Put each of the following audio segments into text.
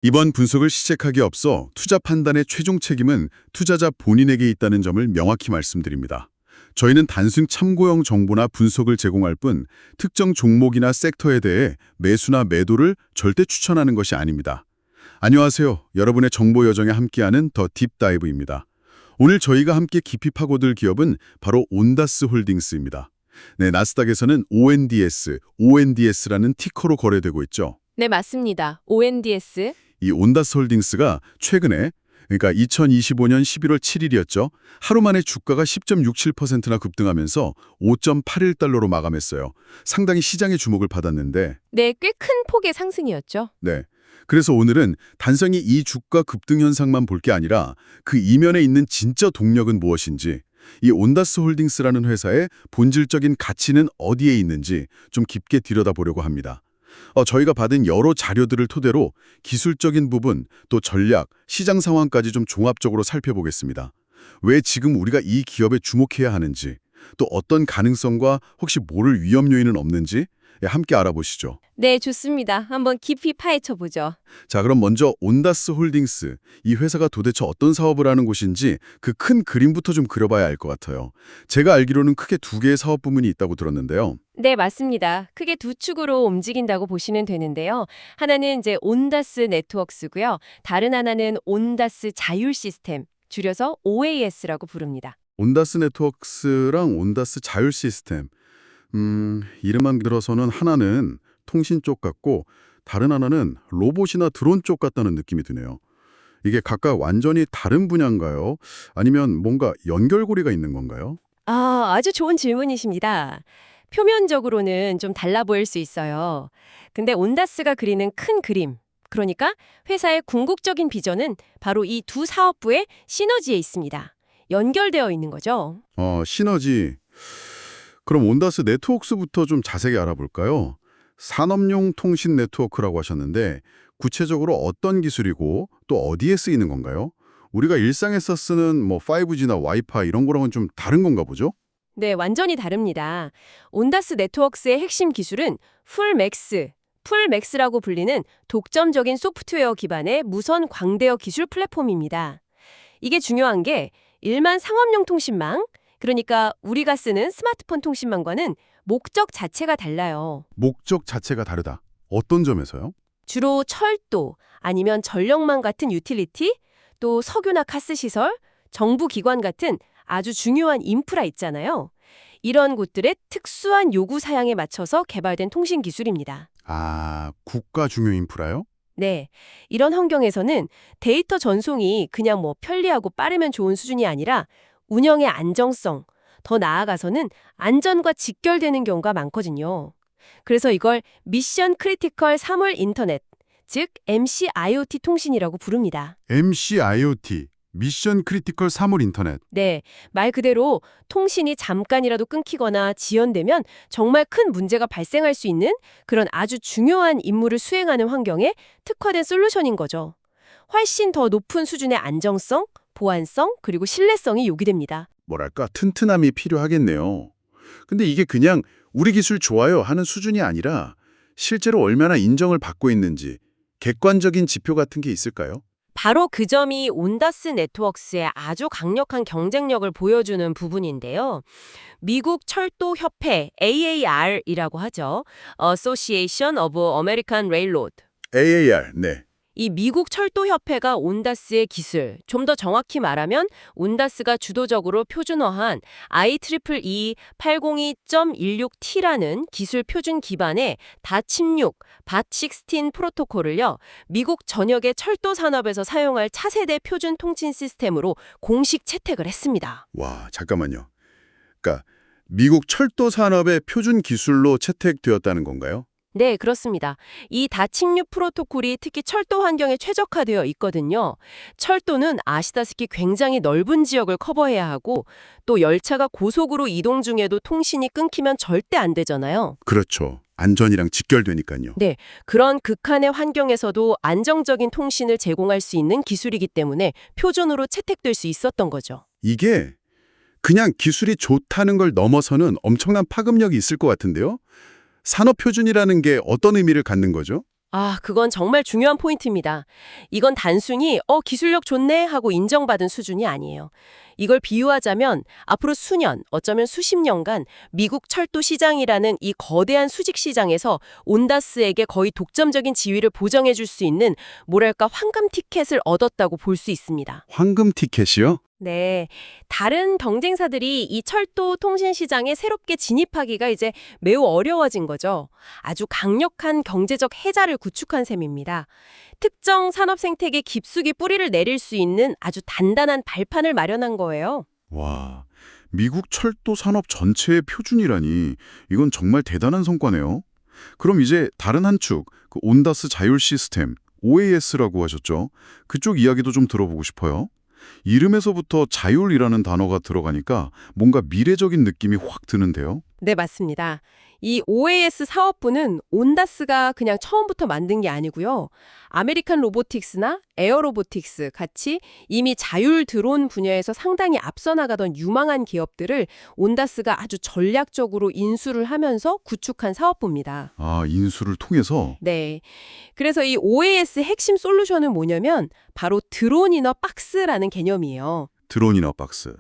이번 분석을 시작하기에 앞서 투자 판단의 최종 책임은 투자자 본인에게 있다는 점을 명확히 말씀드립니다. 저희는 단순 참고용 정보나 분석을 제공할 뿐 특정 종목이나 섹터에 대해 매수나 매도를 절대 추천하는 것이 아닙니다. 안녕하세요. 여러분의 정보 여정에 함께하는 더 딥다이브입니다. 오늘 저희가 함께 깊이 파고들 기업은 바로 온다스 홀딩스입니다. 네, 나스닥에서는 ONDS라는 티커로 거래되고 있죠. 네, 맞습니다. ONDS. 이 온다스 홀딩스가 최근에, 그러니까 2025년 11월 7일이었죠. 하루 만에 주가가 10.67%나 급등하면서 5.81달러로 마감했어요. 상당히 시장의 주목을 받았는데, 네, 꽤 큰 폭의 상승이었죠. 네. 그래서 오늘은 단순히 이 주가 급등 현상만 볼 게 아니라 그 이면에 있는 진짜 동력은 무엇인지, 이 온다스 홀딩스라는 회사의 본질적인 가치는 어디에 있는지 좀 깊게 들여다보려고 합니다. 저희가 받은 여러 자료들을 토대로 기술적인 부분, 또 전략, 시장 상황까지 좀 종합적으로 살펴보겠습니다. 왜 지금 우리가 이 기업에 주목해야 하는지, 또 어떤 가능성과 혹시 모를 위험 요인은 없는지 함께 알아보시죠. 네, 좋습니다. 한번 깊이 파헤쳐 보죠. 자, 그럼 먼저 온다스 홀딩스, 이 회사가 도대체 어떤 사업을 하는 곳인지 그 큰 그림부터 좀 그려봐야 알 것 같아요. 제가 알기로는 크게 두 개의 사업 부문이 있다고 들었는데요. 네, 맞습니다. 크게 두 축으로 움직인다고 보시면 되는데요. 하나는 이제 온다스 네트워크스고요. 다른 하나는 온다스 자율 시스템, 줄여서 OAS라고 부릅니다. 온다스 네트워크스랑 온다스 자율 시스템. 이름만 들어서는 하나는 통신 쪽 같고 다른 하나는 로봇이나 드론 쪽 같다는 느낌이 드네요. 이게 각각 완전히 다른 분야인가요? 아니면 뭔가 연결고리가 있는 건가요? 아주 좋은 질문이십니다. 표면적으로는 좀 달라 보일 수 있어요. 근데 온다스가 그리는 큰 그림, 그러니까 회사의 궁극적인 비전은 바로 이 두 사업부의 시너지에 있습니다. 연결되어 있는 거죠. 시너지. 그럼 온다스 네트워크스부터 좀 자세히 알아볼까요? 산업용 통신 네트워크라고 하셨는데 구체적으로 어떤 기술이고 또 어디에 쓰이는 건가요? 우리가 일상에서 쓰는 5G나 와이파이 이런 거랑은 좀 다른 건가 보죠? 네, 완전히 다릅니다. 온다스 네트워크스의 핵심 기술은 풀맥스라고 불리는 독점적인 소프트웨어 기반의 무선 광대역 기술 플랫폼입니다. 이게 중요한 게 일반 상업용 통신망, 그러니까 우리가 쓰는 스마트폰 통신망과는 목적 자체가 달라요. 목적 자체가 다르다. 어떤 점에서요? 주로 철도 아니면 전력망 같은 유틸리티, 또 석유나 가스 시설, 정부 기관 같은 아주 중요한 인프라 있잖아요. 이런 곳들의 특수한 요구 사양에 맞춰서 개발된 통신 기술입니다. 국가 중요 인프라요? 네, 이런 환경에서는 데이터 전송이 그냥 편리하고 빠르면 좋은 수준이 아니라 운영의 안정성, 더 나아가서는 안전과 직결되는 경우가 많거든요. 그래서 이걸 미션 크리티컬 사물 인터넷, 즉 MCIoT 통신이라고 부릅니다. MCIoT, 미션 크리티컬 사물 인터넷. 네, 말 그대로 통신이 잠깐이라도 끊기거나 지연되면 정말 큰 문제가 발생할 수 있는 그런 아주 중요한 임무를 수행하는 환경에 특화된 솔루션인 거죠. 훨씬 더 높은 수준의 안정성, 보안성, 그리고 신뢰성이 요구됩니다. 뭐랄까 튼튼함이 필요하겠네요. 근데 이게 그냥 우리 기술 좋아요 하는 수준이 아니라 실제로 얼마나 인정을 받고 있는지 객관적인 지표 같은 게 있을까요? 바로 그 점이 온다스 네트워크스의 아주 강력한 경쟁력을 보여주는 부분인데요. 미국 철도협회 AAR이라고 하죠. Association of American Railroad. AAR, 네. 이 미국 철도협회가 온다스의 기술, 좀 더 정확히 말하면 온다스가 주도적으로 표준화한 IEEE 802.16T라는 기술 표준 기반의 닷16, 밭16 프로토콜을요, 미국 전역의 철도 산업에서 사용할 차세대 표준 통신 시스템으로 공식 채택을 했습니다. 와, 잠깐만요. 그러니까 미국 철도 산업의 표준 기술로 채택되었다는 건가요? 네, 그렇습니다. 이 닷16 프로토콜이 특히 철도 환경에 최적화되어 있거든요. 철도는 아시다시피 굉장히 넓은 지역을 커버해야 하고 또 열차가 고속으로 이동 중에도 통신이 끊기면 절대 안 되잖아요. 그렇죠. 안전이랑 직결되니까요. 네, 그런 극한의 환경에서도 안정적인 통신을 제공할 수 있는 기술이기 때문에 표준으로 채택될 수 있었던 거죠. 이게 그냥 기술이 좋다는 걸 넘어서는 엄청난 파급력이 있을 것 같은데요. 산업 표준이라는 게 어떤 의미를 갖는 거죠? 그건 정말 중요한 포인트입니다. 이건 단순히 기술력 좋네 하고 인정받은 수준이 아니에요. 이걸 비유하자면 앞으로 수년, 어쩌면 수십 년간 미국 철도 시장이라는 이 거대한 수직 시장에서 온다스에게 거의 독점적인 지위를 보장해 줄 수 있는 뭐랄까 황금 티켓을 얻었다고 볼 수 있습니다. 황금 티켓이요? 네, 다른 경쟁사들이 이 철도 통신 시장에 새롭게 진입하기가 이제 매우 어려워진 거죠. 아주 강력한 경제적 해자를 구축한 셈입니다. 특정 산업 생태계 깊숙이 뿌리를 내릴 수 있는 아주 단단한 발판을 마련한 거예요. 와, 미국 철도 산업 전체의 표준이라니 이건 정말 대단한 성과네요. 그럼 이제 다른 한 축, 그 온다스 자율 시스템, OAS라고 하셨죠? 그쪽 이야기도 좀 들어보고 싶어요. 이름에서부터 자율이라는 단어가 들어가니까 뭔가 미래적인 느낌이 확 드는데요. 네, 맞습니다. 이 OAS 사업부는 온다스가 그냥 처음부터 만든 게 아니고요. 아메리칸 로보틱스나 에어로보틱스 같이 이미 자율 드론 분야에서 상당히 앞서 나가던 유망한 기업들을 온다스가 아주 전략적으로 인수를 하면서 구축한 사업부입니다. 아, 인수를 통해서? 네. 그래서 이 OAS 핵심 솔루션은 뭐냐면 바로 드론 이너 박스라는 개념이에요. 드론이너 박스.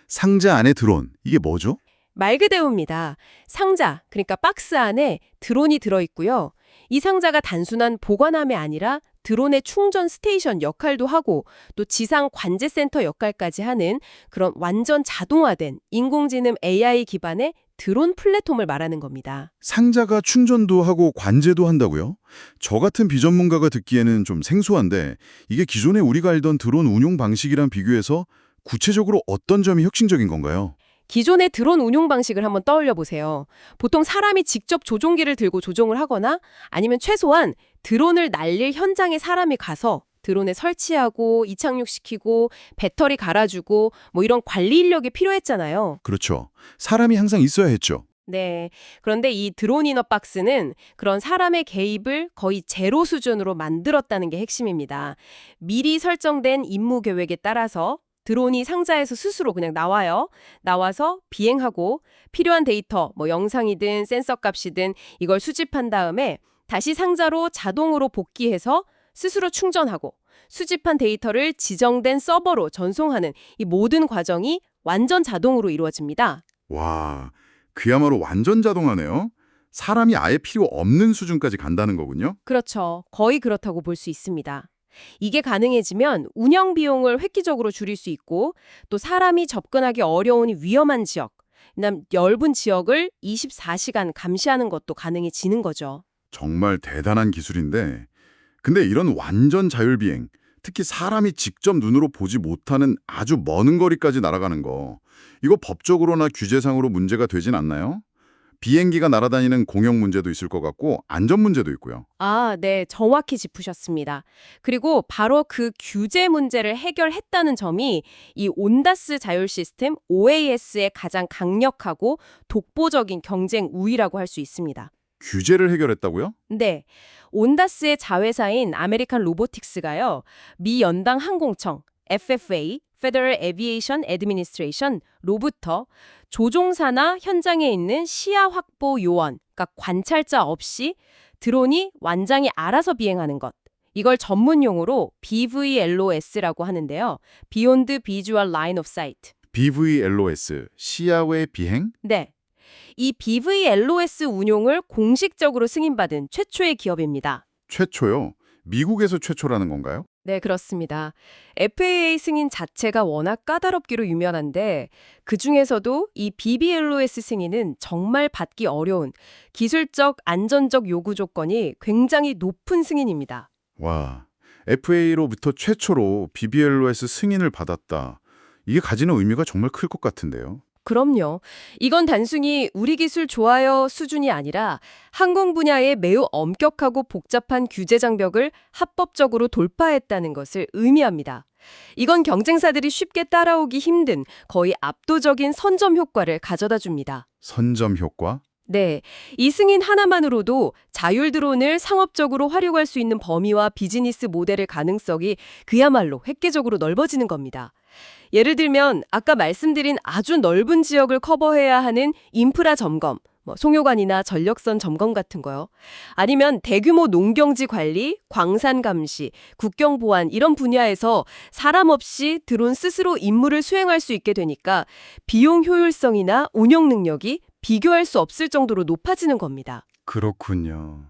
상자 안에 드론. 이게 뭐죠? 말 그대로입니다. 상자, 그러니까 박스 안에 드론이 들어있고요. 이 상자가 단순한 보관함이 아니라 드론의 충전 스테이션 역할도 하고 또 지상 관제 센터 역할까지 하는 그런 완전 자동화된 인공지능 AI 기반의 드론 플랫폼을 말하는 겁니다. 상자가 충전도 하고 관제도 한다고요? 저 같은 비전문가가 듣기에는 좀 생소한데 이게 기존에 우리가 알던 드론 운용 방식이랑 비교해서 구체적으로 어떤 점이 혁신적인 건가요? 기존의 드론 운용 방식을 한번 떠올려 보세요. 보통 사람이 직접 조종기를 들고 조종을 하거나 아니면 최소한 드론을 날릴 현장에 사람이 가서 드론에 설치하고 이착륙시키고 배터리 갈아주고 뭐 이런 관리 인력이 필요했잖아요. 그렇죠. 사람이 항상 있어야 했죠. 네. 그런데 이 드론 이너 박스는 그런 사람의 개입을 거의 제로 수준으로 만들었다는 게 핵심입니다. 미리 설정된 임무 계획에 따라서 드론이 상자에서 스스로 그냥 나와요. 나와서 비행하고 필요한 데이터, 뭐 영상이든 센서 값이든 이걸 수집한 다음에 다시 상자로 자동으로 복귀해서 스스로 충전하고 수집한 데이터를 지정된 서버로 전송하는 이 모든 과정이 완전 자동으로 이루어집니다. 와, 그야말로 완전 자동화네요. 사람이 아예 필요 없는 수준까지 간다는 거군요. 그렇죠. 거의 그렇다고 볼 수 있습니다. 이게 가능해지면 운영 비용을 획기적으로 줄일 수 있고 또 사람이 접근하기 어려운 위험한 지역, 그다음 얇은 지역을 24시간 감시하는 것도 가능해지는 거죠. 정말 대단한 기술인데 근데 이런 완전 자율비행, 특히 사람이 직접 눈으로 보지 못하는 아주 먼 거리까지 날아가는 거 이거 법적으로나 규제상으로 문제가 되진 않나요? 비행기가 날아다니는 공영 문제도 있을 것 같고 안전 문제도 있고요. 네, 정확히 짚으셨습니다. 그리고 바로 그 규제 문제를 해결했다는 점이 이 온다스 자율 시스템 OAS의 가장 강력하고 독보적인 경쟁 우위라고 할 수 있습니다. 규제를 해결했다고요? 네, 온다스의 자회사인 아메리칸 로보틱스가요, 미 연방 항공청 FFA Federal Aviation Administration로부터 조종사나 현장에 있는 시야 확보 요원, 그러니까 관찰자 없이 드론이 완장히 알아서 비행하는 것. 이걸 전문 용어로 BVLOS라고 하는데요. Beyond Visual Line of Sight. BVLOS, 시야외 비행? 네. 이 BVLOS 운용을 공식적으로 승인받은 최초의 기업입니다. 최초요? 미국에서 최초라는 건가요? 네, 그렇습니다. FAA 승인 자체가 워낙 까다롭기로 유명한데 그중에서도 이 BVLOS 승인은 정말 받기 어려운 기술적, 안전적 요구 조건이 굉장히 높은 승인입니다. 와, FAA로부터 최초로 BVLOS 승인을 받았다. 이게 가지는 의미가 정말 클 것 같은데요. 그럼요. 이건 단순히 우리 기술 좋아요 수준이 아니라 항공 분야의 매우 엄격하고 복잡한 규제 장벽을 합법적으로 돌파했다는 것을 의미합니다. 이건 경쟁사들이 쉽게 따라오기 힘든 거의 압도적인 선점 효과를 가져다 줍니다. 선점 효과? 네, 이 승인 하나만으로도 자율 드론을 상업적으로 활용할 수 있는 범위와 비즈니스 모델의 가능성이 그야말로 획기적으로 넓어지는 겁니다. 예를 들면 아까 말씀드린 아주 넓은 지역을 커버해야 하는 인프라 점검, 뭐 송요관이나 전력선 점검 같은 거요. 아니면 대규모 농경지 관리, 광산 감시, 국경 보안 이런 분야에서 사람 없이 드론 스스로 임무를 수행할 수 있게 되니까 비용 효율성이나 운영 능력이 비교할 수 없을 정도로 높아지는 겁니다. 그렇군요.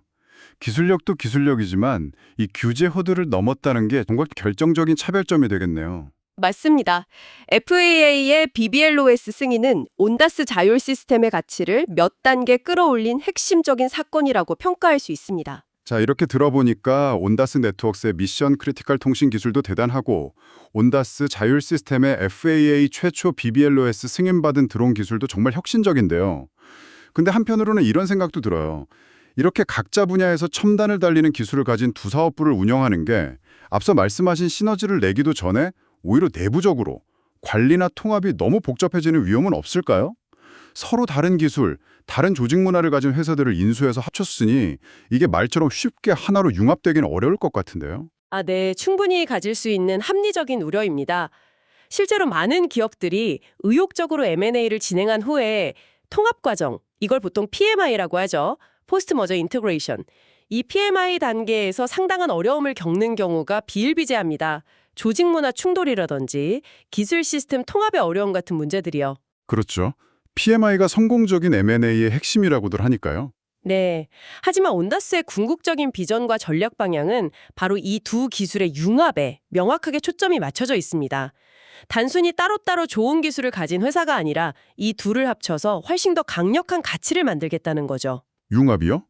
기술력도 기술력이지만 이 규제 허들을 넘었다는 게 정말 결정적인 차별점이 되겠네요. 맞습니다. FAA의 BBLOS 승인은 온다스 자율 시스템의 가치를 몇 단계 끌어올린 핵심적인 사건이라고 평가할 수 있습니다. 자, 이렇게 들어보니까 온다스 네트워크스의 미션 크리티컬 통신 기술도 대단하고 온다스 자율 시스템의 FAA 최초 BBLOS 승인받은 드론 기술도 정말 혁신적인데요. 근데 한편으로는 이런 생각도 들어요. 이렇게 각자 분야에서 첨단을 달리는 기술을 가진 두 사업부를 운영하는 게 앞서 말씀하신 시너지를 내기도 전에 오히려 내부적으로 관리나 통합이 너무 복잡해지는 위험은 없을까요? 서로 다른 기술, 다른 조직 문화를 가진 회사들을 인수해서 합쳤으니 이게 말처럼 쉽게 하나로 융합되기는 어려울 것 같은데요. 네, 충분히 가질 수 있는 합리적인 우려입니다. 실제로 많은 기업들이 의욕적으로 M&A를 진행한 후에 통합 과정, 이걸 보통 PMI라고 하죠. 포스트 머저 인테그레이션. 이 PMI 단계에서 상당한 어려움을 겪는 경우가 비일비재합니다. 조직 문화 충돌이라든지 기술 시스템 통합의 어려움 같은 문제들이요. 그렇죠. PMI가 성공적인 M&A의 핵심이라고들 하니까요. 네. 하지만 온다스의 궁극적인 비전과 전략 방향은 바로 이 두 기술의 융합에 명확하게 초점이 맞춰져 있습니다. 단순히 따로따로 좋은 기술을 가진 회사가 아니라 이 둘을 합쳐서 훨씬 더 강력한 가치를 만들겠다는 거죠. 융합이요?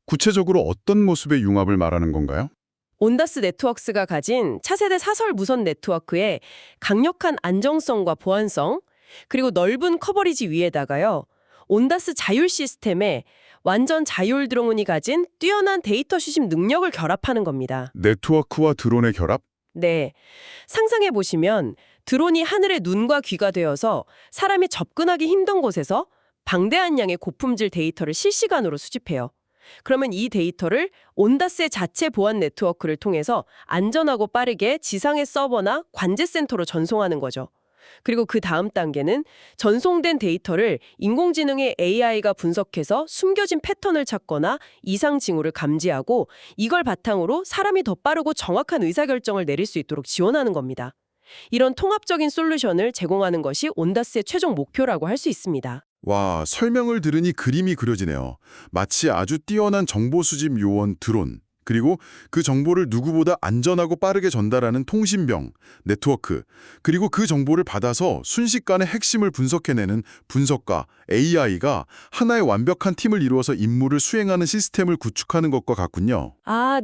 구체적으로 어떤 모습의 융합을 말하는 건가요? 온다스 네트워크스가 가진 차세대 사설 무선 네트워크의 강력한 안정성과 보안성, 그리고 넓은 커버리지 위에다가요. 온다스 자율 시스템에 완전 자율 드론이 가진 뛰어난 데이터 수집 능력을 결합하는 겁니다. 네트워크와 드론의 결합? 네. 상상해 보시면 드론이 하늘의 눈과 귀가 되어서 사람이 접근하기 힘든 곳에서 방대한 양의 고품질 데이터를 실시간으로 수집해요. 그러면 이 데이터를 온다스의 자체 보안 네트워크를 통해서 안전하고 빠르게 지상의 서버나 관제 센터로 전송하는 거죠. 그리고 그 다음 단계는 전송된 데이터를 인공지능의 AI가 분석해서 숨겨진 패턴을 찾거나 이상 징후를 감지하고 이걸 바탕으로 사람이 더 빠르고 정확한 의사결정을 내릴 수 있도록 지원하는 겁니다. 이런 통합적인 솔루션을 제공하는 것이 온다스의 최종 목표라고 할 수 있습니다. 와, 설명을 들으니 그림이 그려지네요. 마치 아주 뛰어난 정보 수집 요원 드론, 그리고 그 정보를 누구보다 안전하고 빠르게 전달하는 통신병, 네트워크, 그리고 그 정보를 받아서 순식간에 핵심을 분석해내는 분석가, AI가 하나의 완벽한 팀을 이루어서 임무를 수행하는 시스템을 구축하는 것과 같군요.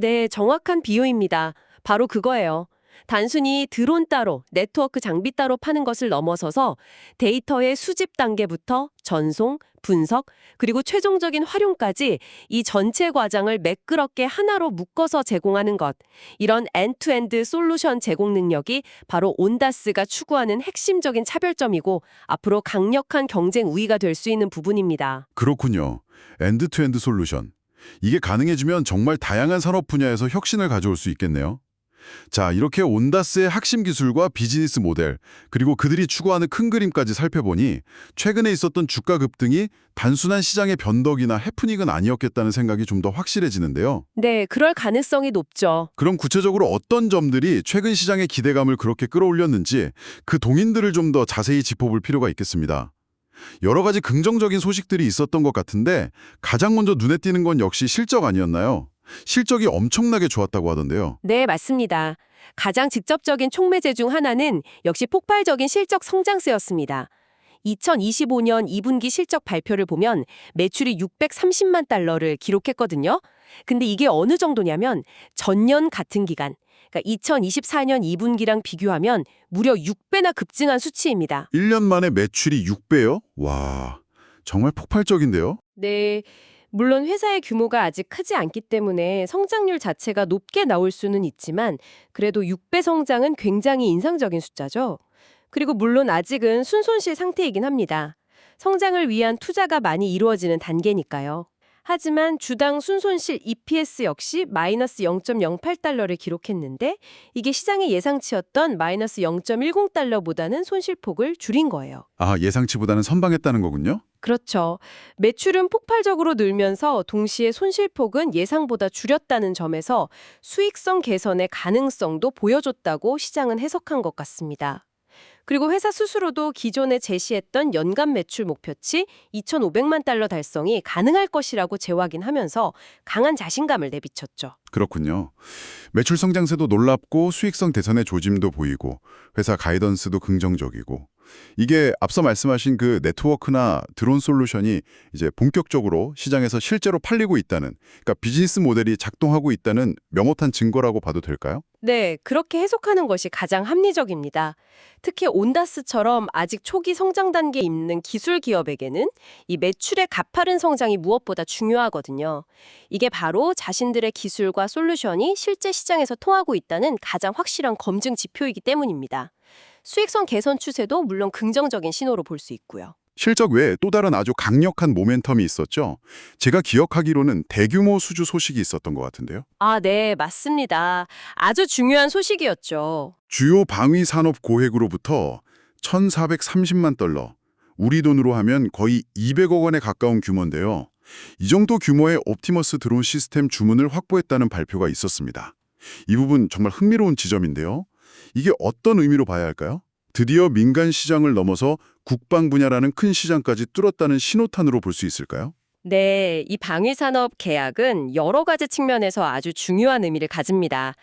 네, 정확한 비유입니다. 바로 그거예요. 단순히 드론 따로, 네트워크 장비 따로 파는 것을 넘어서서 데이터의 수집 단계부터 전송, 분석, 그리고 최종적인 활용까지 이 전체 과정을 매끄럽게 하나로 묶어서 제공하는 것. 이런 엔투엔드 솔루션 제공 능력이 바로 온다스가 추구하는 핵심적인 차별점이고 앞으로 강력한 경쟁 우위가 될 수 있는 부분입니다. 그렇군요. 엔드투엔드 솔루션. 이게 가능해지면 정말 다양한 산업 분야에서 혁신을 가져올 수 있겠네요. 자, 이렇게 온다스의 핵심 기술과 비즈니스 모델, 그리고 그들이 추구하는 큰 그림까지 살펴보니 최근에 있었던 주가 급등이 단순한 시장의 변덕이나 해프닝은 아니었겠다는 생각이 좀 더 확실해지는데요. 네, 그럴 가능성이 높죠. 그럼 구체적으로 어떤 점들이 최근 시장의 기대감을 그렇게 끌어올렸는지 그 동인들을 좀 더 자세히 짚어볼 필요가 있겠습니다. 여러 가지 긍정적인 소식들이 있었던 것 같은데 가장 먼저 눈에 띄는 건 역시 실적 아니었나요? 실적이 엄청나게 좋았다고 하던데요. 네, 맞습니다. 가장 직접적인 촉매제 중 하나는 역시 폭발적인 실적 성장세였습니다. 2025년 2분기 실적 발표를 보면 매출이 630만 달러를 기록했거든요. 근데 이게 어느 정도냐면 전년 같은 기간, 그러니까 2024년 2분기랑 비교하면 무려 6배나 급증한 수치입니다. 1년 만에 매출이 6배요? 와, 정말 폭발적인데요? 네. 물론 회사의 규모가 아직 크지 않기 때문에 성장률 자체가 높게 나올 수는 있지만 그래도 6배 성장은 굉장히 인상적인 숫자죠. 그리고 물론 아직은 순손실 상태이긴 합니다. 성장을 위한 투자가 많이 이루어지는 단계니까요. 하지만 주당 순손실 EPS 역시 마이너스 0.08달러를 기록했는데 이게 시장의 예상치였던 마이너스 0.10달러보다는 손실폭을 줄인 거예요. 아, 예상치보다는 선방했다는 거군요. 그렇죠. 매출은 폭발적으로 늘면서 동시에 손실폭은 예상보다 줄였다는 점에서 수익성 개선의 가능성도 보여줬다고 시장은 해석한 것 같습니다. 그리고 회사 스스로도 기존에 제시했던 연간 매출 목표치 2,500만 달러 달성이 가능할 것이라고 재확인하면서 강한 자신감을 내비쳤죠. 그렇군요. 매출 성장세도 놀랍고 수익성 개선의 조짐도 보이고 회사 가이던스도 긍정적이고 이게 앞서 말씀하신 그 네트워크나 드론 솔루션이 이제 본격적으로 시장에서 실제로 팔리고 있다는, 그러니까 비즈니스 모델이 작동하고 있다는 명확한 증거라고 봐도 될까요? 네, 그렇게 해석하는 것이 가장 합리적입니다. 특히 온다스처럼 아직 초기 성장 단계에 있는 기술 기업에게는 이 매출의 가파른 성장이 무엇보다 중요하거든요. 이게 바로 자신들의 기술과 솔루션이 실제 시장에서 통하고 있다는 가장 확실한 검증 지표이기 때문입니다. 수익성 개선 추세도 물론 긍정적인 신호로 볼 수 있고요. 실적 외에 또 다른 아주 강력한 모멘텀이 있었죠. 제가 기억하기로는 대규모 수주 소식이 있었던 것 같은데요. 아, 네, 맞습니다. 아주 중요한 소식이었죠. 주요 방위 산업 고객으로부터 1,430만 달러, 우리 돈으로 하면 거의 200억 원에 가까운 규모인데요. 이 정도 규모의 옵티머스 드론 시스템 주문을 확보했다는 발표가 있었습니다. 이 부분 정말 흥미로운 지점인데요. 이게 어떤 의미로 봐야 할까요? 드디어 민간 시장을 넘어서 국방 분야라는 큰 시장까지 뚫었다는 신호탄으로 볼 수 있을까요? 네, 이 방위산업 계약은 여러 가지 측면에서 아주 중요한 의미를 가집니다.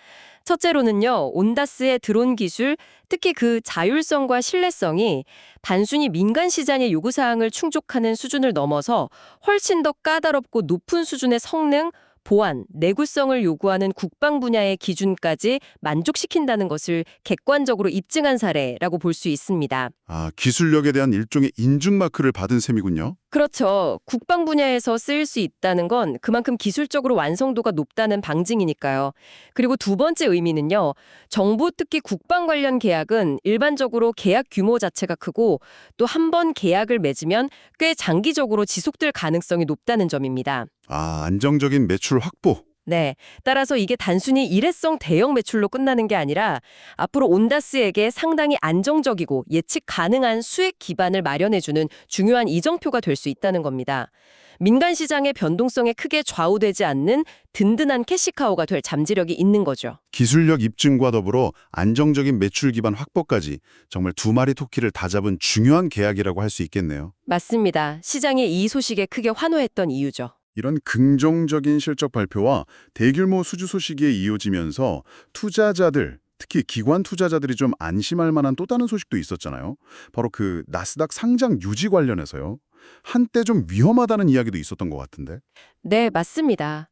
첫째로는요, 온다스의 드론 기술, 특히 그 자율성과 신뢰성이 단순히 민간 시장의 요구사항을 충족하는 수준을 넘어서 훨씬 더 까다롭고 높은 수준의 성능, 보안, 내구성을 요구하는 국방 분야의 기준까지 만족시킨다는 것을 객관적으로 입증한 사례라고 볼 수 있습니다. 아, 기술력에 대한 일종의 인증 마크를 받은 셈이군요. 그렇죠. 국방 분야에서 쓰일 수 있다는 건 그만큼 기술적으로 완성도가 높다는 방증이니까요. 그리고 두 번째 의미는요. 정부 특히 국방 관련 계약은 일반적으로 계약 규모 자체가 크고 또 한 번 계약을 맺으면 꽤 장기적으로 지속될 가능성이 높다는 점입니다. 아, 안정적인 매출 확보. 네. 따라서 이게 단순히 일회성 대형 매출로 끝나는 게 아니라 앞으로 온다스에게 상당히 안정적이고 예측 가능한 수익 기반을 마련해주는 중요한 이정표가 될 수 있다는 겁니다. 민간 시장의 변동성에 크게 좌우되지 않는 든든한 캐시카우가 될 잠재력이 있는 거죠. 기술력 입증과 더불어 안정적인 매출 기반 확보까지 정말 두 마리 토끼를 다 잡은 중요한 계약이라고 할 수 있겠네요. 맞습니다. 시장이 이 소식에 크게 환호했던 이유죠. 이런 긍정적인 실적 발표와 대규모 수주 소식이 이어지면서 투자자들, 특히 기관 투자자들이 좀 안심할 만한 또 다른 소식도 있었잖아요. 바로 그 나스닥 상장 유지 관련해서요. 한때 좀 위험하다는 이야기도 있었던 것 같은데. 네, 맞습니다.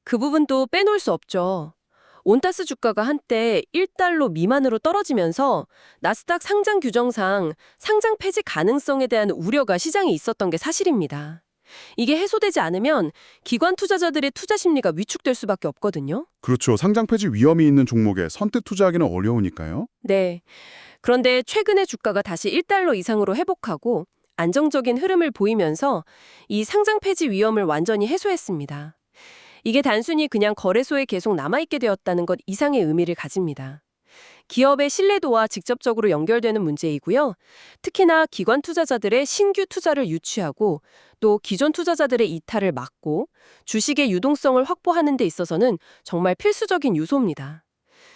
그 부분도 빼놓을 수 없죠. 온다스 주가가 한때 1달러 미만으로 떨어지면서 나스닥 상장 규정상 상장 폐지 가능성에 대한 우려가 시장에 있었던 게 사실입니다. 이게 해소되지 않으면 기관 투자자들의 투자 심리가 위축될 수밖에 없거든요. 그렇죠. 상장 폐지 위험이 있는 종목에 선뜻 투자하기는 어려우니까요. 네. 그런데 최근에 주가가 다시 1달러 이상으로 회복하고 안정적인 흐름을 보이면서 이 상장 폐지 위험을 완전히 해소했습니다. 이게 단순히 그냥 거래소에 계속 남아있게 되었다는 것 이상의 의미를 가집니다. 기업의 신뢰도와 직접적으로 연결되는 문제이고요. 특히나 기관 투자자들의 신규 투자를 유치하고 또 기존 투자자들의 이탈을 막고 주식의 유동성을 확보하는 데 있어서는 정말 필수적인 요소입니다.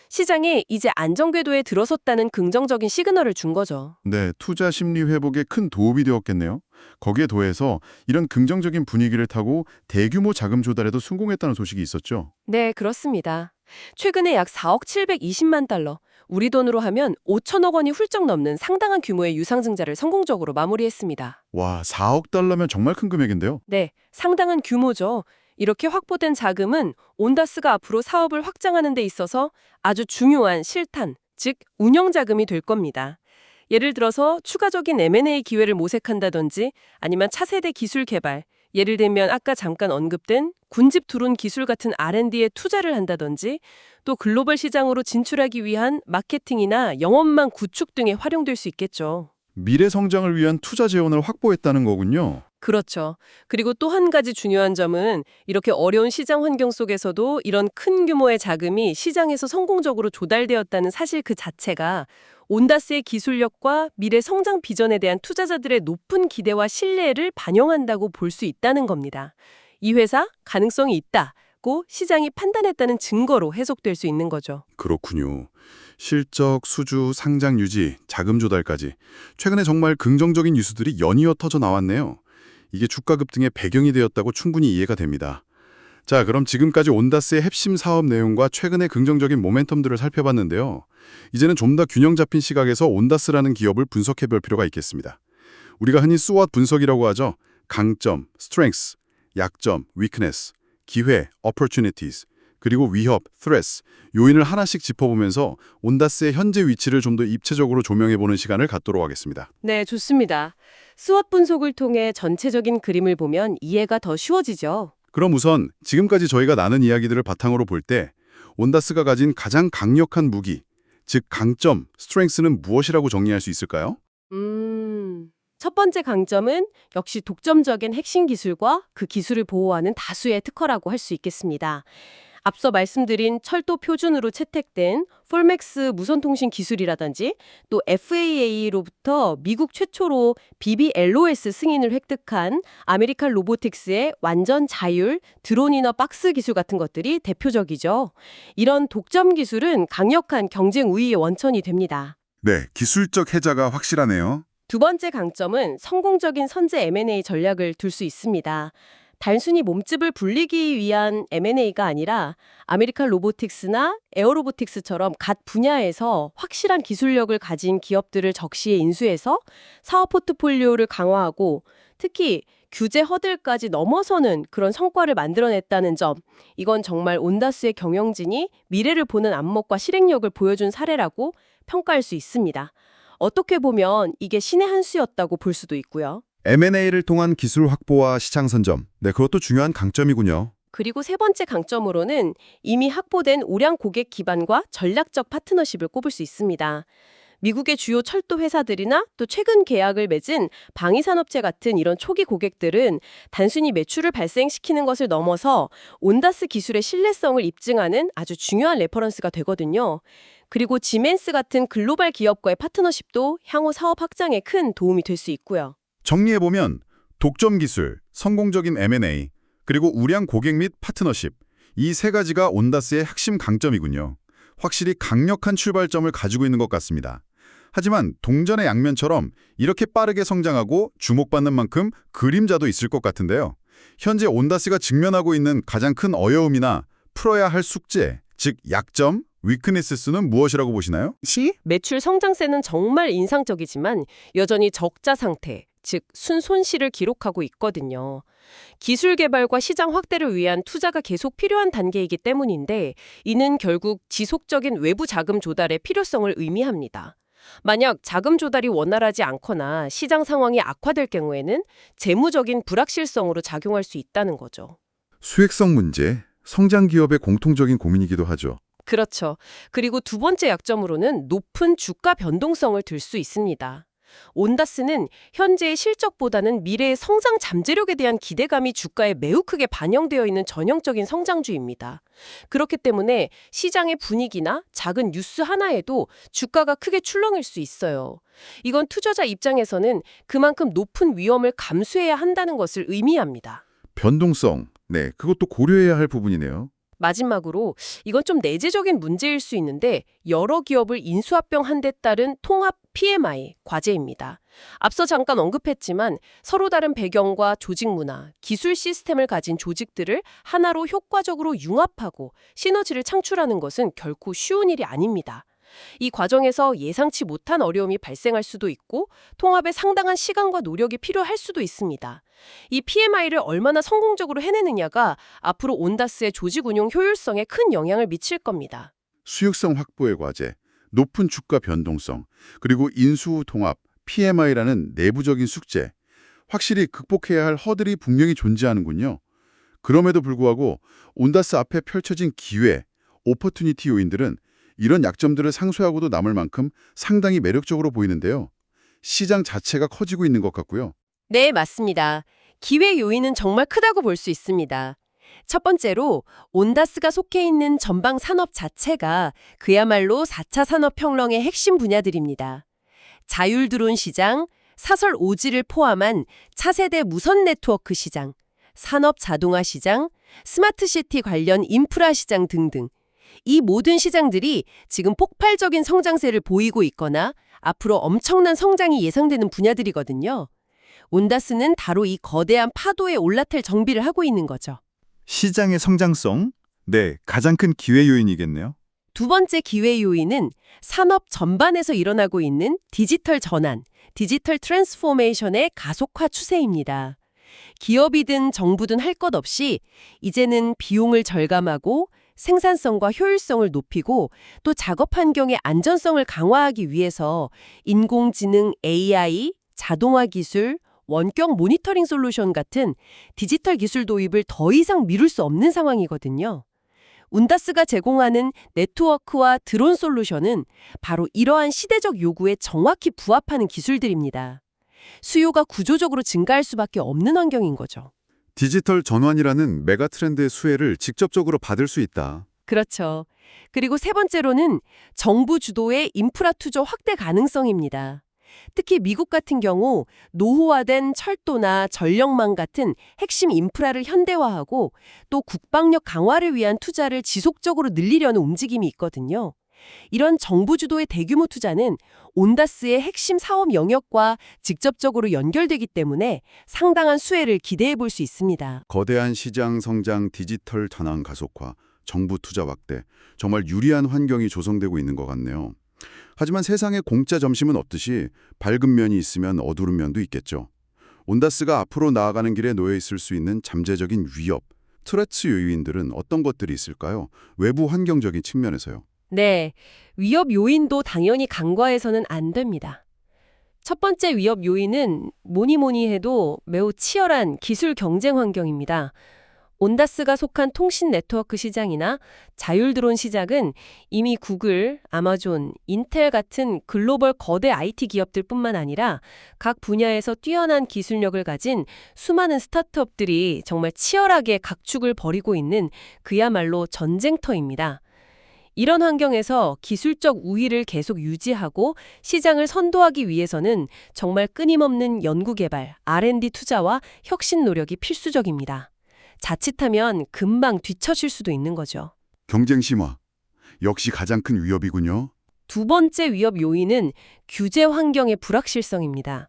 시장에 이제 안정 궤도에 들어섰다는 긍정적인 시그널을 준 거죠. 네, 투자 심리 회복에 큰 도움이 되었겠네요. 거기에 더해서 이런 긍정적인 분위기를 타고 대규모 자금 조달에도 성공했다는 소식이 있었죠. 네, 그렇습니다. 최근에 약 4억 720만 달러, 우리 돈으로 하면 5천억 원이 훌쩍 넘는 상당한 규모의 유상증자를 성공적으로 마무리했습니다. 와, 4억 달러면 정말 큰 금액인데요. 네, 상당한 규모죠. 이렇게 확보된 자금은 온다스가 앞으로 사업을 확장하는 데 있어서 아주 중요한 실탄, 즉 운영 자금이 될 겁니다. 예를 들어서 추가적인 M&A 기회를 모색한다든지 아니면 차세대 기술 개발, 예를 들면 아까 잠깐 언급된 군집 드론 기술 같은 R&D에 투자를 한다든지 또 글로벌 시장으로 진출하기 위한 마케팅이나 영업망 구축 등에 활용될 수 있겠죠. 미래 성장을 위한 투자 재원을 확보했다는 거군요. 그렇죠. 그리고 또 한 가지 중요한 점은 이렇게 어려운 시장 환경 속에서도 이런 큰 규모의 자금이 시장에서 성공적으로 조달되었다는 사실 그 자체가 온다스의 기술력과 미래 성장 비전에 대한 투자자들의 높은 기대와 신뢰를 반영한다고 볼 수 있다는 겁니다. 이 회사 가능성이 있다고 시장이 판단했다는 증거로 해석될 수 있는 거죠. 그렇군요. 실적, 수주, 상장 유지, 자금 조달까지 최근에 정말 긍정적인 뉴스들이 연이어 터져 나왔네요. 이게 주가 급등의 배경이 되었다고 충분히 이해가 됩니다. 자, 그럼 지금까지 온다스의 핵심 사업 내용과 최근의 긍정적인 모멘텀들을 살펴봤는데요. 이제는 좀 더 균형 잡힌 시각에서 온다스라는 기업을 분석해 볼 필요가 있겠습니다. 우리가 흔히 SWOT 분석이라고 하죠. 강점, strengths, 약점, weakness, 기회, opportunities, 그리고 위협, threats, 요인을 하나씩 짚어보면서 온다스의 현재 위치를 좀 더 입체적으로 조명해보는 시간을 갖도록 하겠습니다. 네, 좋습니다. 스왑 분석을 통해 전체적인 그림을 보면 이해가 더 쉬워지죠. 그럼 우선 지금까지 저희가 나눈 이야기들을 바탕으로 볼 때 온다스가 가진 가장 강력한 무기, 즉 강점, strengths는 무엇이라고 정리할 수 있을까요? 첫 번째 강점은 역시 독점적인 핵심 기술과 그 기술을 보호하는 다수의 특허라고 할 수 있겠습니다. 앞서 말씀드린 철도 표준으로 채택된 폴맥스 무선통신 기술이라든지 또 FAA로부터 미국 최초로 BBLOS 승인을 획득한 아메리칸 로보틱스의 완전 자율 드론 이너 박스 기술 같은 것들이 대표적이죠. 이런 독점 기술은 강력한 경쟁 우위의 원천이 됩니다. 네, 기술적 해자가 확실하네요. 두 번째 강점은 성공적인 선제 M&A 전략을 둘 수 있습니다. 단순히 몸집을 불리기 위한 M&A가 아니라 아메리칸 로보틱스나 에어로보틱스처럼 각 분야에서 확실한 기술력을 가진 기업들을 적시에 인수해서 사업 포트폴리오를 강화하고 특히 규제 허들까지 넘어서는 그런 성과를 만들어냈다는 점, 이건 정말 온다스의 경영진이 미래를 보는 안목과 실행력을 보여준 사례라고 평가할 수 있습니다. 어떻게 보면 이게 신의 한 수였다고 볼 수도 있고요. M&A를 통한 기술 확보와 시장 선점. 네, 그것도 중요한 강점이군요. 그리고 세 번째 강점으로는 이미 확보된 우량 고객 기반과 전략적 파트너십을 꼽을 수 있습니다. 미국의 주요 철도 회사들이나 또 최근 계약을 맺은 방위산업체 같은 이런 초기 고객들은 단순히 매출을 발생시키는 것을 넘어서 온다스 기술의 신뢰성을 입증하는 아주 중요한 레퍼런스가 되거든요. 그리고 지멘스 같은 글로벌 기업과의 파트너십도 향후 사업 확장에 큰 도움이 될 수 있고요. 정리해보면 독점 기술, 성공적인 M&A, 그리고 우량 고객 및 파트너십, 이 세 가지가 온다스의 핵심 강점이군요. 확실히 강력한 출발점을 가지고 있는 것 같습니다. 하지만 동전의 양면처럼 이렇게 빠르게 성장하고 주목받는 만큼 그림자도 있을 것 같은데요. 현재 온다스가 직면하고 있는 가장 큰 어려움이나 풀어야 할 숙제, 즉 약점, 위크네스는 무엇이라고 보시나요? 매출 성장세는 정말 인상적이지만 여전히 적자 상태, 즉 순손실을 기록하고 있거든요. 기술 개발과 시장 확대를 위한 투자가 계속 필요한 단계이기 때문인데 이는 결국 지속적인 외부 자금 조달의 필요성을 의미합니다. 만약 자금 조달이 원활하지 않거나 시장 상황이 악화될 경우에는 재무적인 불확실성으로 작용할 수 있다는 거죠. 수익성 문제, 성장 기업의 공통적인 고민이기도 하죠. 그렇죠. 그리고 두 번째 약점으로는 높은 주가 변동성을 들 수 있습니다. 온다스는 현재의 실적보다는 미래의 성장 잠재력에 대한 기대감이 주가에 매우 크게 반영되어 있는 전형적인 성장주입니다. 그렇기 때문에 시장의 분위기나 작은 뉴스 하나에도 주가가 크게 출렁일 수 있어요. 이건 투자자 입장에서는 그만큼 높은 위험을 감수해야 한다는 것을 의미합니다. 변동성, 네, 그것도 고려해야 할 부분이네요. 마지막으로 이건 좀 내재적인 문제일 수 있는데 여러 기업을 인수합병한 데 따른 통합 PMI 과제입니다. 앞서 잠깐 언급했지만 서로 다른 배경과 조직 문화, 기술 시스템을 가진 조직들을 하나로 효과적으로 융합하고 시너지를 창출하는 것은 결코 쉬운 일이 아닙니다. 이 과정에서 예상치 못한 어려움이 발생할 수도 있고 통합에 상당한 시간과 노력이 필요할 수도 있습니다. 이 PMI를 얼마나 성공적으로 해내느냐가 앞으로 온다스의 조직 운용 효율성에 큰 영향을 미칠 겁니다. 수익성 확보의 과제, 높은 주가 변동성, 그리고 인수 후 통합, PMI라는 내부적인 숙제, 확실히 극복해야 할 허들이 분명히 존재하는군요. 그럼에도 불구하고 온다스 앞에 펼쳐진 기회, 오퍼튜니티 요인들은 이런 약점들을 상쇄하고도 남을 만큼 상당히 매력적으로 보이는데요. 시장 자체가 커지고 있는 것 같고요. 네, 맞습니다. 기회 요인은 정말 크다고 볼 수 있습니다. 첫 번째로 온다스가 속해 있는 전방 산업 자체가 그야말로 4차 산업혁명의 핵심 분야들입니다. 자율 드론 시장, 사설 오지를 포함한 차세대 무선 네트워크 시장, 산업 자동화 시장, 스마트시티 관련 인프라 시장 등등. 이 모든 시장들이 지금 폭발적인 성장세를 보이고 있거나 앞으로 엄청난 성장이 예상되는 분야들이거든요. 온다스는 바로 이 거대한 파도에 올라탈 정비를 하고 있는 거죠. 시장의 성장성? 네, 가장 큰 기회 요인이겠네요. 두 번째 기회 요인은 산업 전반에서 일어나고 있는 디지털 전환, 디지털 트랜스포메이션의 가속화 추세입니다. 기업이든 정부든 할 것 없이 이제는 비용을 절감하고 생산성과 효율성을 높이고 또 작업 환경의 안전성을 강화하기 위해서 인공지능, AI, 자동화 기술, 원격 모니터링 솔루션 같은 디지털 기술 도입을 더 이상 미룰 수 없는 상황이거든요. 온다스가 제공하는 네트워크와 드론 솔루션은 바로 이러한 시대적 요구에 정확히 부합하는 기술들입니다. 수요가 구조적으로 증가할 수밖에 없는 환경인 거죠. 디지털 전환이라는 메가 트렌드의 수혜를 직접적으로 받을 수 있다. 그렇죠. 그리고 세 번째로는 정부 주도의 인프라 투자 확대 가능성입니다. 특히 미국 같은 경우 노후화된 철도나 전력망 같은 핵심 인프라를 현대화하고 또 국방력 강화를 위한 투자를 지속적으로 늘리려는 움직임이 있거든요. 이런 정부 주도의 대규모 투자는 온다스의 핵심 사업 영역과 직접적으로 연결되기 때문에 상당한 수혜를 기대해 볼 수 있습니다. 거대한 시장 성장, 디지털 전환 가속화, 정부 투자 확대, 정말 유리한 환경이 조성되고 있는 것 같네요. 하지만 세상의 공짜 점심은 없듯이 밝은 면이 있으면 어두운 면도 있겠죠. 온다스가 앞으로 나아가는 길에 놓여 있을 수 있는 잠재적인 위협, 트레츠 요인들은 어떤 것들이 있을까요? 외부 환경적인 측면에서요. 네, 위협 요인도 당연히 간과해서는 안 됩니다. 첫 번째 위협 요인은 뭐니 해도 매우 치열한 기술 경쟁 환경입니다. 온다스가 속한 통신 네트워크 시장이나 자율 드론 시장은 이미 구글, 아마존, 인텔 같은 글로벌 거대 IT 기업들뿐만 아니라 각 분야에서 뛰어난 기술력을 가진 수많은 스타트업들이 정말 치열하게 각축을 벌이고 있는 그야말로 전쟁터입니다. 이런 환경에서 기술적 우위를 계속 유지하고 시장을 선도하기 위해서는 정말 끊임없는 연구개발, R&D 투자와 혁신 노력이 필수적입니다. 자칫하면 금방 뒤처질 수도 있는 거죠. 경쟁 심화, 역시 가장 큰 위협이군요. 두 번째 위협 요인은 규제 환경의 불확실성입니다.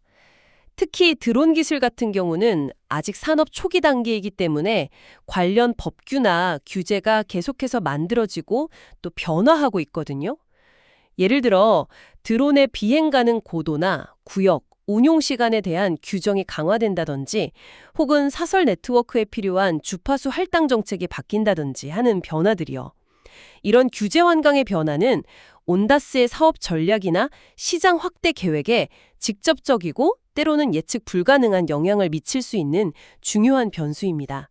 특히 드론 기술 같은 경우는 아직 산업 초기 단계이기 때문에 관련 법규나 규제가 계속해서 만들어지고 또 변화하고 있거든요. 예를 들어 드론의 비행 가능 고도나 구역, 운용 시간에 대한 규정이 강화된다든지 혹은 사설 네트워크에 필요한 주파수 할당 정책이 바뀐다든지 하는 변화들이요. 이런 규제 환경의 변화는 온다스의 사업 전략이나 시장 확대 계획에 직접적이고 때로는 예측 불가능한 영향을 미칠 수 있는 중요한 변수입니다.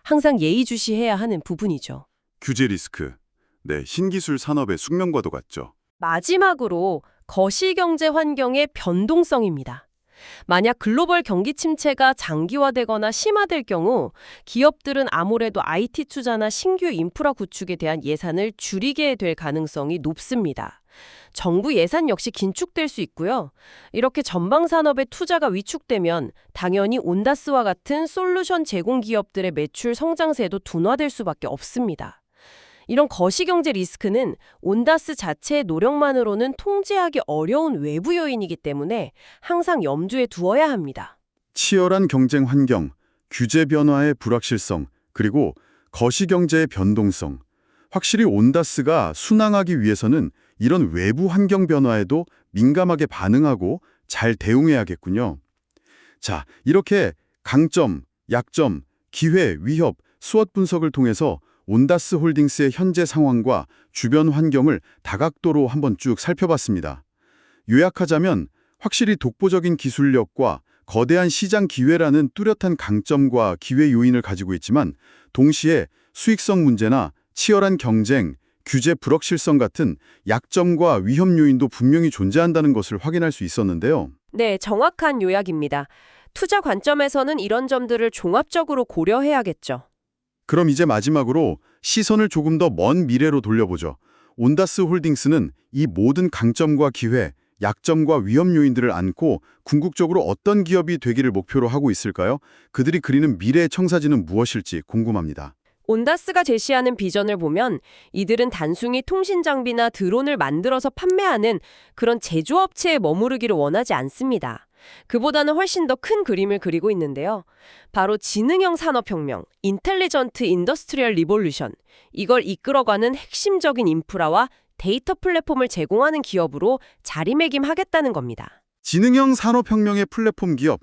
항상 예의주시해야 하는 부분이죠. 규제 리스크, 네, 신기술 산업의 숙명과도 같죠. 마지막으로 거시경제 환경의 변동성입니다. 만약 글로벌 경기 침체가 장기화되거나 심화될 경우 기업들은 아무래도 IT 투자나 신규 인프라 구축에 대한 예산을 줄이게 될 가능성이 높습니다. 정부 예산 역시 긴축될 수 있고요. 이렇게 전방 산업의 투자가 위축되면 당연히 온다스와 같은 솔루션 제공 기업들의 매출 성장세도 둔화될 수밖에 없습니다. 이런 거시경제 리스크는 온다스 자체의 노력만으로는 통제하기 어려운 외부 요인이기 때문에 항상 염두에 두어야 합니다. 치열한 경쟁 환경, 규제 변화의 불확실성, 그리고 거시경제의 변동성. 확실히 온다스가 순항하기 위해서는 이런 외부 환경 변화에도 민감하게 반응하고 잘 대응해야겠군요. 자, 이렇게 강점, 약점, 기회, 위협, 수엇 분석을 통해서 온다스 홀딩스의 현재 상황과 주변 환경을 다각도로 한번 쭉 살펴봤습니다. 요약하자면 확실히 독보적인 기술력과 거대한 시장 기회라는 뚜렷한 강점과 기회 요인을 가지고 있지만 동시에 수익성 문제나 치열한 경쟁, 규제 불확실성 같은 약점과 위험 요인도 분명히 존재한다는 것을 확인할 수 있었는데요. 네, 정확한 요약입니다. 투자 관점에서는 이런 점들을 종합적으로 고려해야겠죠. 그럼 이제 마지막으로 시선을 조금 더 먼 미래로 돌려보죠. 온다스 홀딩스는 이 모든 강점과 기회, 약점과 위험 요인들을 안고 궁극적으로 어떤 기업이 되기를 목표로 하고 있을까요? 그들이 그리는 미래의 청사진은 무엇일지 궁금합니다. 온다스가 제시하는 비전을 보면 이들은 단순히 통신 장비나 드론을 만들어서 판매하는 그런 제조업체에 머무르기를 원하지 않습니다. 그보다는 훨씬 더 큰 그림을 그리고 있는데요. 바로 지능형 산업혁명, 인텔리전트 인더스트리얼 리볼루션, 이걸 이끌어가는 핵심적인 인프라와 데이터 플랫폼을 제공하는 기업으로 자리매김하겠다는 겁니다. 지능형 산업혁명의 플랫폼 기업,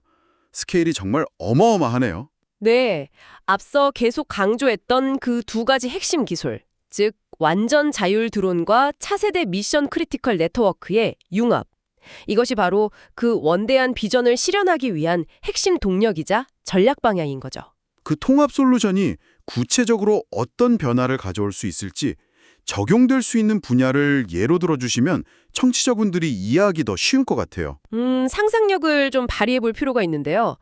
스케일이 정말 어마어마하네요. 네, 앞서 계속 강조했던 그 두 가지 핵심 기술, 즉 완전 자율 드론과 차세대 미션 크리티컬 네트워크의 융합. 이것이 바로 그 원대한 비전을 실현하기 위한 핵심 동력이자 전략 방향인 거죠. 그 통합 솔루션이 구체적으로 어떤 변화를 가져올 수 있을지 적용될 수 있는 분야를 예로 들어주시면 청취자분들이 이해하기 더 쉬운 것 같아요. 상상력을 좀 발휘해 볼 필요가 있는데요.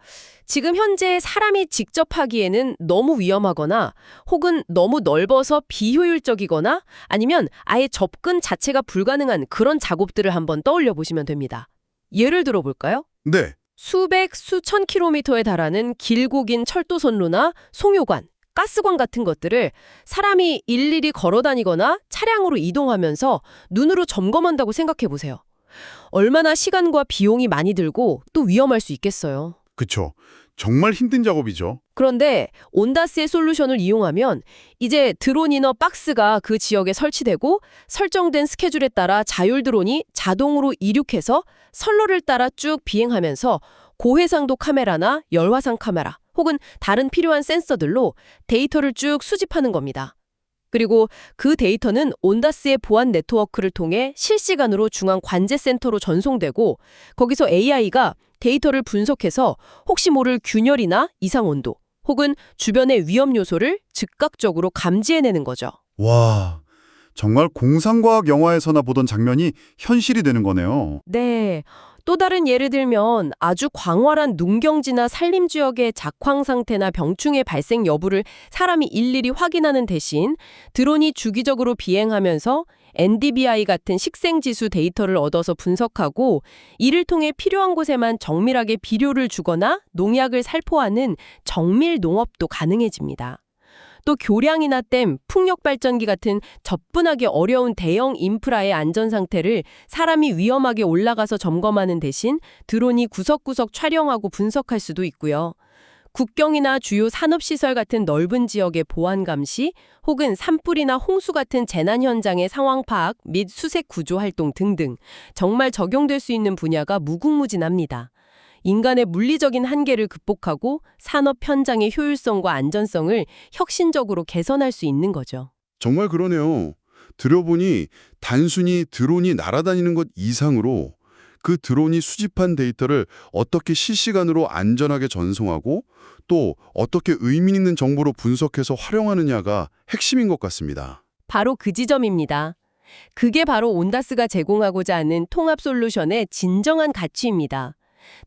지금 현재 사람이 직접 하기에는 너무 위험하거나 혹은 너무 넓어서 비효율적이거나 아니면 아예 접근 자체가 불가능한 그런 작업들을 한번 떠올려 보시면 됩니다. 예를 들어 볼까요? 네, 수백, 수천 킬로미터에 달하는 길고 긴 철도선로나 송요관, 가스관 같은 것들을 사람이 일일이 걸어 다니거나 차량으로 이동하면서 눈으로 점검한다고 생각해 보세요. 얼마나 시간과 비용이 많이 들고 또 위험할 수 있겠어요. 그쵸. 정말 힘든 작업이죠. 그런데 온다스의 솔루션을 이용하면 이제 드론이너 박스가 그 지역에 설치되고 설정된 스케줄에 따라 자율 드론이 자동으로 이륙해서 선로를 따라 쭉 비행하면서 고해상도 카메라나 열화상 카메라 혹은 다른 필요한 센서들로 데이터를 쭉 수집하는 겁니다. 그리고 그 데이터는 온다스의 보안 네트워크를 통해 실시간으로 중앙 관제센터로 전송되고 거기서 AI가 데이터를 분석해서 혹시 모를 균열이나 이상 온도 혹은 주변의 위험 요소를 즉각적으로 감지해내는 거죠. 와, 정말 공상과학 영화에서나 보던 장면이 현실이 되는 거네요. 네. 또 다른 예를 들면 아주 광활한 농경지나 산림지역의 작황 상태나 병충해 발생 여부를 사람이 일일이 확인하는 대신 드론이 주기적으로 비행하면서 NDVI 같은 식생지수 데이터를 얻어서 분석하고 이를 통해 필요한 곳에만 정밀하게 비료를 주거나 농약을 살포하는 정밀 농업도 가능해집니다. 또 교량이나 댐, 풍력발전기 같은 접근하기 어려운 대형 인프라의 안전 상태를 사람이 위험하게 올라가서 점검하는 대신 드론이 구석구석 촬영하고 분석할 수도 있고요. 국경이나 주요 산업시설 같은 넓은 지역의 보안 감시 혹은 산불이나 홍수 같은 재난 현장의 상황 파악 및 수색 구조 활동 등등 정말 적용될 수 있는 분야가 무궁무진합니다. 인간의 물리적인 한계를 극복하고 산업 현장의 효율성과 안전성을 혁신적으로 개선할 수 있는 거죠. 정말 그러네요. 들어보니 단순히 드론이 날아다니는 것 이상으로 그 드론이 수집한 데이터를 어떻게 실시간으로 안전하게 전송하고 또 어떻게 의미 있는 정보로 분석해서 활용하느냐가 핵심인 것 같습니다. 바로 그 지점입니다. 그게 바로 온다스가 제공하고자 하는 통합 솔루션의 진정한 가치입니다.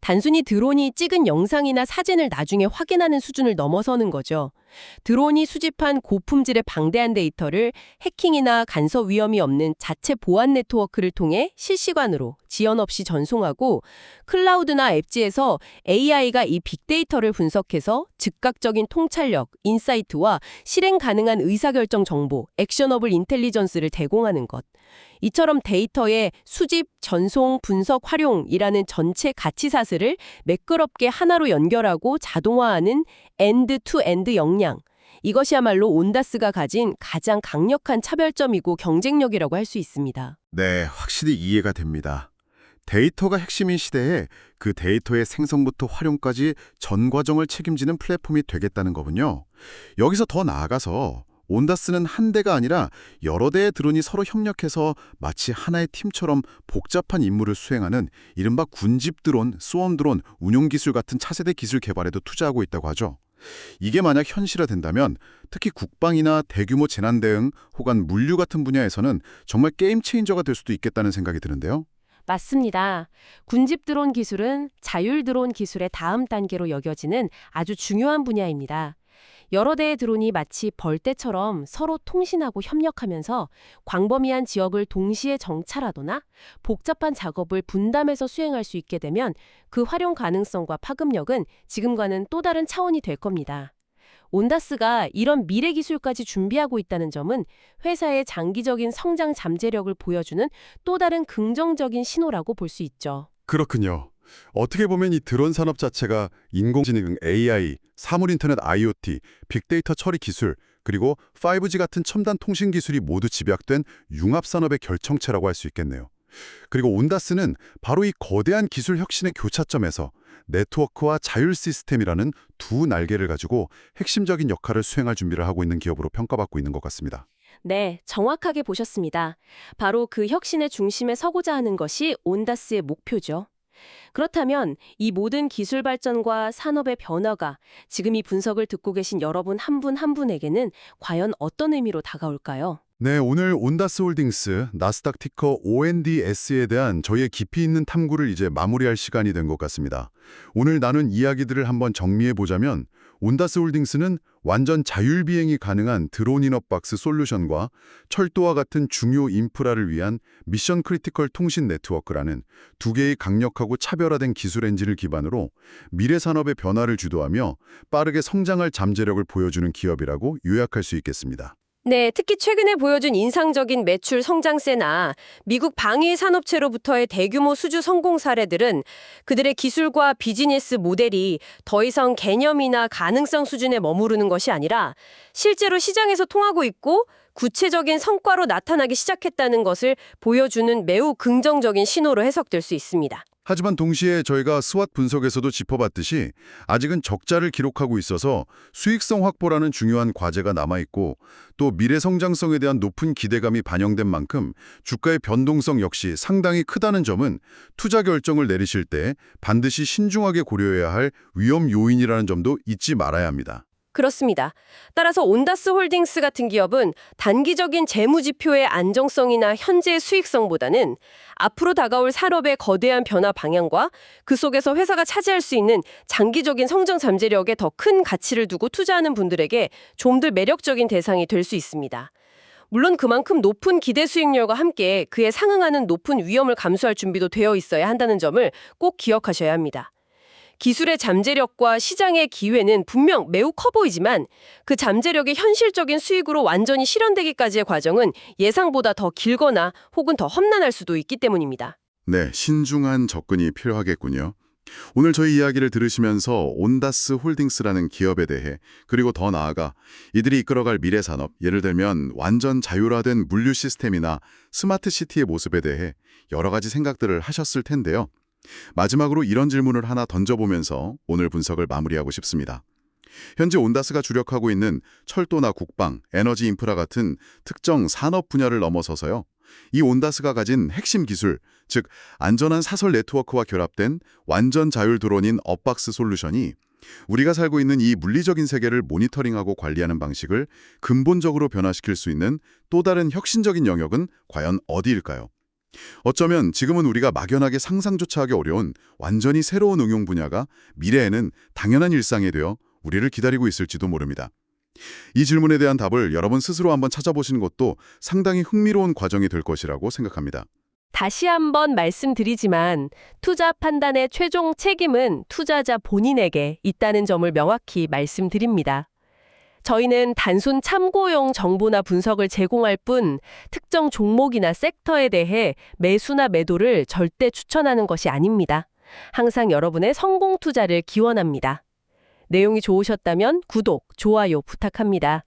단순히 드론이 찍은 영상이나 사진을 나중에 확인하는 수준을 넘어서는 거죠. 드론이 수집한 고품질의 방대한 데이터를 해킹이나 간섭 위험이 없는 자체 보안 네트워크를 통해 실시간으로 지연 없이 전송하고 클라우드나 앱지에서 AI가 이 빅데이터를 분석해서 즉각적인 통찰력, 인사이트와 실행 가능한 의사결정 정보, 액셔너블 인텔리전스를 제공하는 것. 이처럼 데이터의 수집, 전송, 분석, 활용이라는 전체 가치 사슬을 매끄럽게 하나로 연결하고 자동화하는 엔드-투-엔드 역량. 이것이야말로 온다스가 가진 가장 강력한 차별점이고 경쟁력이라고 할 수 있습니다. 네, 확실히 이해가 됩니다. 데이터가 핵심인 시대에 그 데이터의 생성부터 활용까지 전 과정을 책임지는 플랫폼이 되겠다는 거군요. 여기서 더 나아가서 온다스는 한 대가 아니라 여러 대의 드론이 서로 협력해서 마치 하나의 팀처럼 복잡한 임무를 수행하는 이른바 군집 드론, 스웜 드론, 운용 기술 같은 차세대 기술 개발에도 투자하고 있다고 하죠. 이게 만약 현실화된다면 특히 국방이나 대규모 재난 대응 혹은 물류 같은 분야에서는 정말 게임 체인저가 될 수도 있겠다는 생각이 드는데요. 맞습니다. 군집 드론 기술은 자율 드론 기술의 다음 단계로 여겨지는 아주 중요한 분야입니다. 여러 대의 드론이 마치 벌떼처럼 서로 통신하고 협력하면서 광범위한 지역을 동시에 정찰하거나 복잡한 작업을 분담해서 수행할 수 있게 되면 그 활용 가능성과 파급력은 지금과는 또 다른 차원이 될 겁니다. 온다스가 이런 미래 기술까지 준비하고 있다는 점은 회사의 장기적인 성장 잠재력을 보여주는 또 다른 긍정적인 신호라고 볼 수 있죠. 그렇군요. 어떻게 보면 이 드론 산업 자체가 인공지능, AI, 사물인터넷 IoT, 빅데이터 처리 기술, 그리고 5G 같은 첨단 통신 기술이 모두 집약된 융합산업의 결정체라고 할 수 있겠네요. 그리고 온다스는 바로 이 거대한 기술 혁신의 교차점에서 네트워크와 자율 시스템이라는 두 날개를 가지고 핵심적인 역할을 수행할 준비를 하고 있는 기업으로 평가받고 있는 것 같습니다. 네, 정확하게 보셨습니다. 바로 그 혁신의 중심에 서고자 하는 것이 온다스의 목표죠. 그렇다면 이 모든 기술 발전과 산업의 변화가 지금 이 분석을 듣고 계신 여러분 한 분 한 분에게는 과연 어떤 의미로 다가올까요? 네, 오늘 온다스 홀딩스, 나스닥 티커 ONDS에 대한 저희의 깊이 있는 탐구를 이제 마무리할 시간이 된 것 같습니다. 오늘 나눈 이야기들을 한번 정리해보자면 온다스 홀딩스는 완전 자율비행이 가능한 드론 인업박스 솔루션과 철도와 같은 중요 인프라를 위한 미션 크리티컬 통신 네트워크라는 두 개의 강력하고 차별화된 기술 엔진을 기반으로 미래 산업의 변화를 주도하며 빠르게 성장할 잠재력을 보여주는 기업이라고 요약할 수 있겠습니다. 네, 특히 최근에 보여준 인상적인 매출 성장세나 미국 방위 산업체로부터의 대규모 수주 성공 사례들은 그들의 기술과 비즈니스 모델이 더 이상 개념이나 가능성 수준에 머무르는 것이 아니라 실제로 시장에서 통하고 있고 구체적인 성과로 나타나기 시작했다는 것을 보여주는 매우 긍정적인 신호로 해석될 수 있습니다. 하지만 동시에 저희가 스왓 분석에서도 짚어봤듯이 아직은 적자를 기록하고 있어서 수익성 확보라는 중요한 과제가 남아있고 또 미래 성장성에 대한 높은 기대감이 반영된 만큼 주가의 변동성 역시 상당히 크다는 점은 투자 결정을 내리실 때 반드시 신중하게 고려해야 할 위험 요인이라는 점도 잊지 말아야 합니다. 그렇습니다. 따라서 온다스 홀딩스 같은 기업은 단기적인 재무지표의 안정성이나 현재의 수익성보다는 앞으로 다가올 산업의 거대한 변화 방향과 그 속에서 회사가 차지할 수 있는 장기적인 성장 잠재력에 더 큰 가치를 두고 투자하는 분들에게 좀 더 매력적인 대상이 될 수 있습니다. 물론 그만큼 높은 기대 수익률과 함께 그에 상응하는 높은 위험을 감수할 준비도 되어 있어야 한다는 점을 꼭 기억하셔야 합니다. 기술의 잠재력과 시장의 기회는 분명 매우 커 보이지만 그 잠재력이 현실적인 수익으로 완전히 실현되기까지의 과정은 예상보다 더 길거나 혹은 더 험난할 수도 있기 때문입니다. 네, 신중한 접근이 필요하겠군요. 오늘 저희 이야기를 들으시면서 온다스 홀딩스라는 기업에 대해 그리고 더 나아가 이들이 이끌어갈 미래 산업, 예를 들면 완전 자율화된 물류 시스템이나 스마트 시티의 모습에 대해 여러 가지 생각들을 하셨을 텐데요. 마지막으로 이런 질문을 하나 던져보면서 오늘 분석을 마무리하고 싶습니다. 현재 온다스가 주력하고 있는 철도나 국방, 에너지 인프라 같은 특정 산업 분야를 넘어서서요. 이 온다스가 가진 핵심 기술, 즉 안전한 사설 네트워크와 결합된 완전 자율 드론인 업박스 솔루션이 우리가 살고 있는 이 물리적인 세계를 모니터링하고 관리하는 방식을 근본적으로 변화시킬 수 있는 또 다른 혁신적인 영역은 과연 어디일까요? 어쩌면 지금은 우리가 막연하게 상상조차 하기 어려운 완전히 새로운 응용 분야가 미래에는 당연한 일상이 되어 우리를 기다리고 있을지도 모릅니다. 이 질문에 대한 답을 여러분 스스로 한번 찾아보시는 것도 상당히 흥미로운 과정이 될 것이라고 생각합니다. 다시 한번 말씀드리지만 투자 판단의 최종 책임은 투자자 본인에게 있다는 점을 명확히 말씀드립니다. 저희는 단순 참고용 정보나 분석을 제공할 뿐 특정 종목이나 섹터에 대해 매수나 매도를 절대 추천하는 것이 아닙니다. 항상 여러분의 성공 투자를 기원합니다. 내용이 좋으셨다면 구독, 좋아요 부탁합니다.